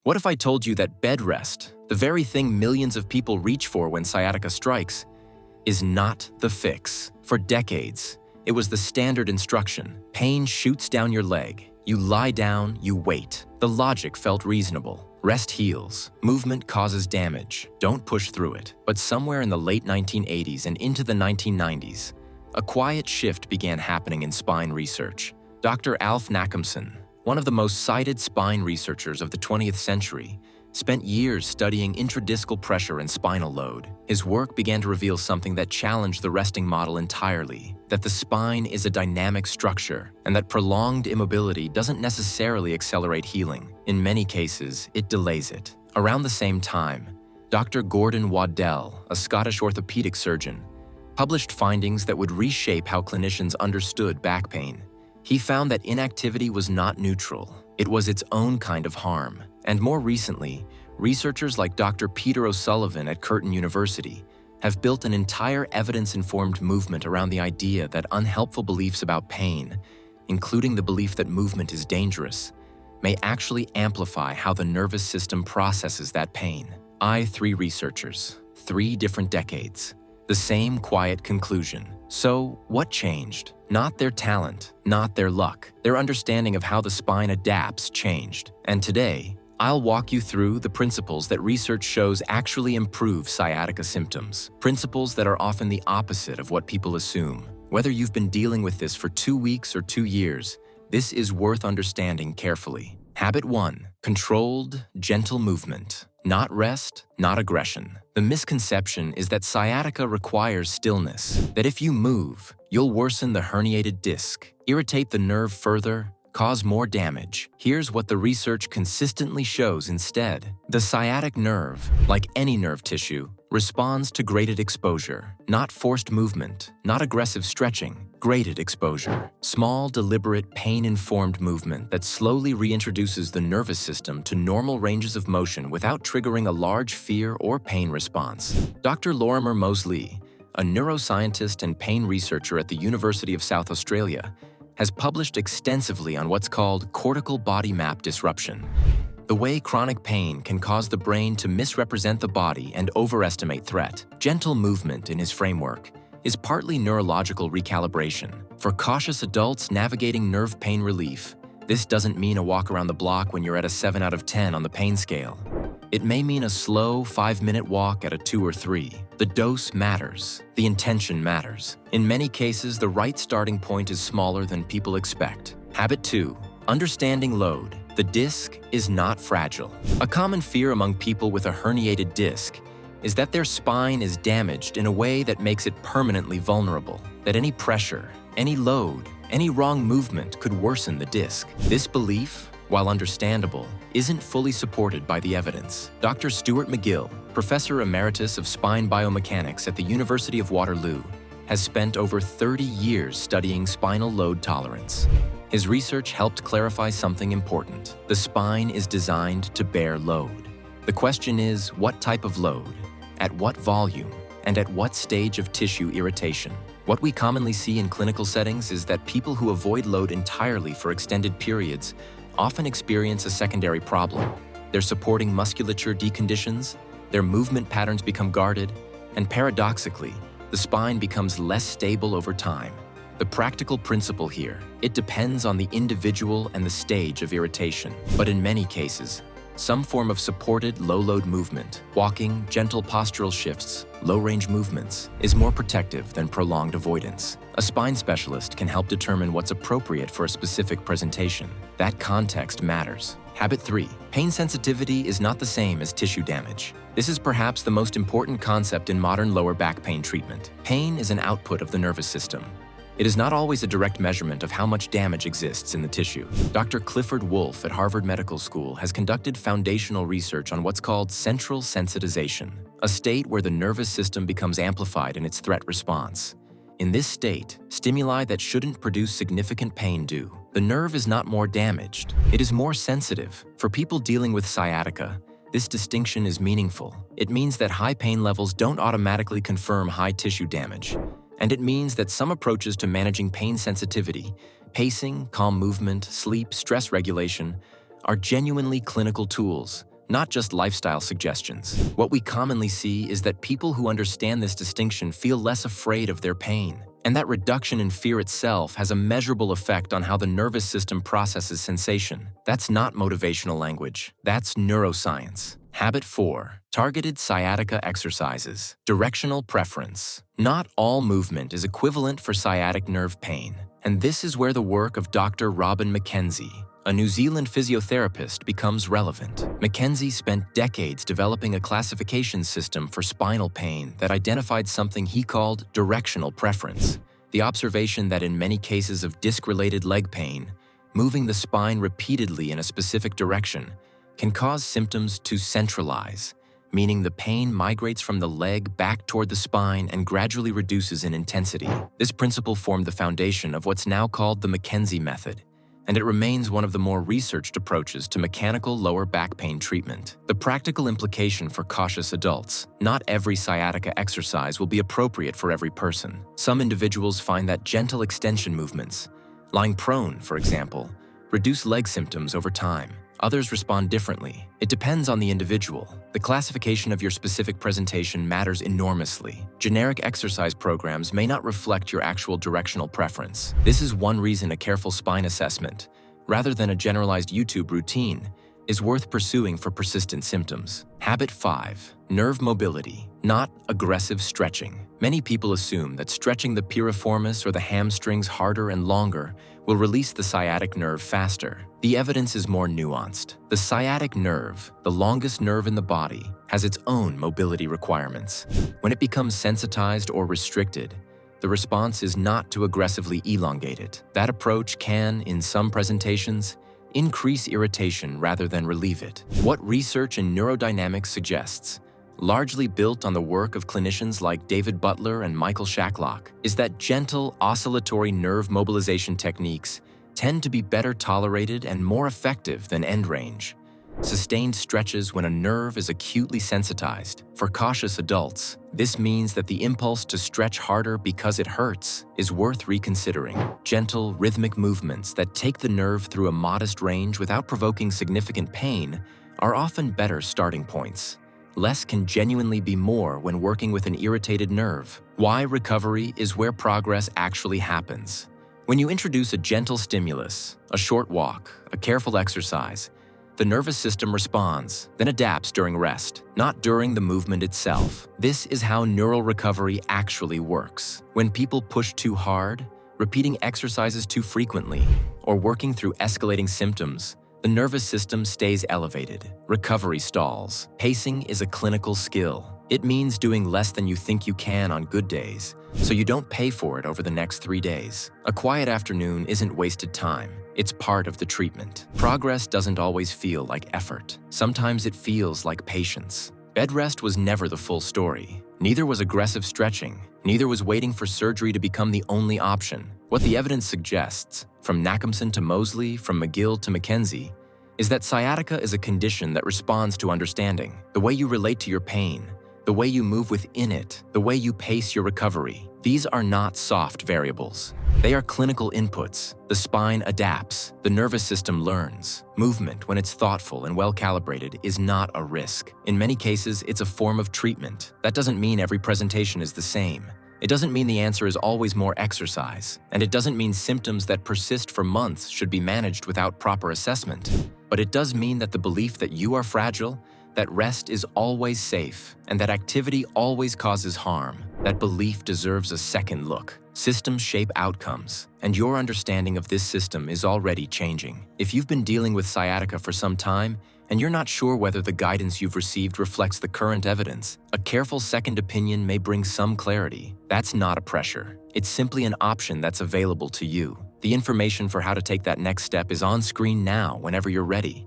What if I told you that bed rest, the very thing millions of people reach for when sciatica strikes, is not the fix? For decades, it was the standard instruction. Pain shoots down your leg. You lie down, you wait. The logic felt reasonable. Rest heals. Movement causes damage. Don't push through it. But somewhere in the late 1980s and into the 1990s, a quiet shift began happening in spine research. Dr. Alf Nakamson, one of the most cited spine researchers of the 20th century, spent years studying intradiscal pressure and spinal load. His work began to reveal something that challenged the resting model entirely, that the spine is a dynamic structure, and that prolonged immobility doesn't necessarily accelerate healing. In many cases, it delays it. Around the same time, Dr. Gordon Waddell, a Scottish orthopedic surgeon, published findings that would reshape how clinicians understood back pain. He found that inactivity was not neutral. It was its own kind of harm. And more recently, researchers like Dr. Peter O'Sullivan at Curtin University have built an entire evidence-informed movement around the idea that unhelpful beliefs about pain, including the belief that movement is dangerous, may actually amplify how the nervous system processes that pain. Three researchers, 3 different decades. The same quiet conclusion. So, what changed? Not their talent, not their luck. Their understanding of how the spine adapts changed. And today, I'll walk you through the principles that research shows actually improve sciatica symptoms. Principles that are often the opposite of what people assume. Whether you've been dealing with this for 2 weeks or 2 years, this is worth understanding carefully. Habit 1. Controlled, gentle movement. Not rest, not aggression. The misconception is that sciatica requires stillness, that if you move, you'll worsen the herniated disc, irritate the nerve further, cause more damage. Here's what the research consistently shows instead. The sciatic nerve, like any nerve tissue, responds to graded exposure, not forced movement, not aggressive stretching, graded exposure. Small, deliberate, pain-informed movement that slowly reintroduces the nervous system to normal ranges of motion without triggering a large fear or pain response. Dr. Lorimer Moseley, a neuroscientist and pain researcher at the University of South Australia, has published extensively on what's called cortical body map disruption, the way chronic pain can cause the brain to misrepresent the body and overestimate threat. Gentle movement, in his framework, is partly neurological recalibration. For cautious adults navigating nerve pain relief, this doesn't mean a walk around the block when you're at a 7 out of 10 on the pain scale. It may mean a slow 5-minute walk at a 2 or 3. The dose matters. The intention matters. In many cases, the right starting point is smaller than people expect. Habit 2. Understanding load. The disc is not fragile. A common fear among people with a herniated disc is that their spine is damaged in a way that makes it permanently vulnerable, that any pressure, any load, any wrong movement could worsen the disc. This belief, while understandable, isn't fully supported by the evidence. Dr. Stuart McGill, Professor Emeritus of Spine Biomechanics at the University of Waterloo, has spent over 30 years studying spinal load tolerance. His research helped clarify something important. The spine is designed to bear load. The question is, what type of load, at what volume, and at what stage of tissue irritation? What we commonly see in clinical settings is that people who avoid load entirely for extended periods often experience a secondary problem. Their supporting musculature deconditions, their movement patterns become guarded, and paradoxically, the spine becomes less stable over time. The practical principle here, it depends on the individual and the stage of irritation. But in many cases, some form of supported low-load movement, walking, gentle postural shifts, low-range movements, is more protective than prolonged avoidance. A spine specialist can help determine what's appropriate for a specific presentation. That context matters. Habit 3. Pain sensitivity is not the same as tissue damage. This is perhaps the most important concept in modern lower back pain treatment. Pain is an output of the nervous system. It is not always a direct measurement of how much damage exists in the tissue. Dr. Clifford Wolfe at Harvard Medical School has conducted foundational research on what's called central sensitization, a state where the nervous system becomes amplified in its threat response. In this state, stimuli that shouldn't produce significant pain do. The nerve is not more damaged, it is more sensitive. For people dealing with sciatica, this distinction is meaningful. It means that high pain levels don't automatically confirm high tissue damage. And it means that some approaches to managing pain sensitivity, pacing, calm movement, sleep, stress regulation, are genuinely clinical tools, not just lifestyle suggestions. What we commonly see is that people who understand this distinction feel less afraid of their pain. And that reduction in fear itself has a measurable effect on how the nervous system processes sensation. That's not motivational language. That's neuroscience. Habit 4. Targeted sciatica exercises. Directional preference. Not all movement is equivalent for sciatic nerve pain. And this is where the work of Dr. Robin Mackenzie, a New Zealand physiotherapist, becomes relevant. Mackenzie spent decades developing a classification system for spinal pain that identified something he called directional preference, the observation that in many cases of disc-related leg pain, moving the spine repeatedly in a specific direction can cause symptoms to centralize, meaning the pain migrates from the leg back toward the spine and gradually reduces in intensity. This principle formed the foundation of what's now called the Mackenzie method, and it remains one of the more researched approaches to mechanical lower back pain treatment. The practical implication for cautious adults: not every sciatica exercise will be appropriate for every person. Some individuals find that gentle extension movements, lying prone, for example, reduce leg symptoms over time. Others respond differently. It depends on the individual. The classification of your specific presentation matters enormously. Generic exercise programs may not reflect your actual directional preference. This is one reason a careful spine assessment, rather than a generalized YouTube routine, is worth pursuing for persistent symptoms. Habit 5. Nerve mobility, not aggressive stretching. Many people assume that stretching the piriformis or the hamstrings harder and longer will release the sciatic nerve faster. The evidence is more nuanced. The sciatic nerve, the longest nerve in the body, has its own mobility requirements. When it becomes sensitized or restricted, the response is not to aggressively elongate it. That approach can, in some presentations, increase irritation rather than relieve it. What research in neurodynamics suggests, largely built on the work of clinicians like David Butler and Michael Shacklock, is that gentle oscillatory nerve mobilization techniques tend to be better tolerated and more effective than end range, sustained stretches when a nerve is acutely sensitized. For cautious adults, this means that the impulse to stretch harder because it hurts is worth reconsidering. Gentle, rhythmic movements that take the nerve through a modest range without provoking significant pain are often better starting points. Less can genuinely be more when working with an irritated nerve. Why recovery is where progress actually happens. When you introduce a gentle stimulus, a short walk, a careful exercise, the nervous system responds, then adapts during rest, not during the movement itself. This is how neural recovery actually works. When people push too hard, repeating exercises too frequently, or working through escalating symptoms, the nervous system stays elevated. Recovery stalls. Pacing is a clinical skill. It means doing less than you think you can on good days, so you don't pay for it over the next 3 days. A quiet afternoon isn't wasted time. It's part of the treatment. Progress doesn't always feel like effort. Sometimes it feels like patience. Bed rest was never the full story. Neither was aggressive stretching. Neither was waiting for surgery to become the only option. What the evidence suggests, from Nackhamson to Mosley, from McGill to Mackenzie, is that sciatica is a condition that responds to understanding. The way you relate to your pain, the way you move within it, the way you pace your recovery. These are not soft variables. They are clinical inputs. The spine adapts. The nervous system learns. Movement, when it's thoughtful and well-calibrated, is not a risk. In many cases, it's a form of treatment. That doesn't mean every presentation is the same. It doesn't mean the answer is always more exercise. And it doesn't mean symptoms that persist for months should be managed without proper assessment. But it does mean that the belief that you are fragile, that rest is always safe, and that activity always causes harm, that belief deserves a second look. Systems shape outcomes, and your understanding of this system is already changing. If you've been dealing with sciatica for some time, and you're not sure whether the guidance you've received reflects the current evidence, a careful second opinion may bring some clarity. That's not a pressure. It's simply an option that's available to you. The information for how to take that next step is on screen now whenever you're ready.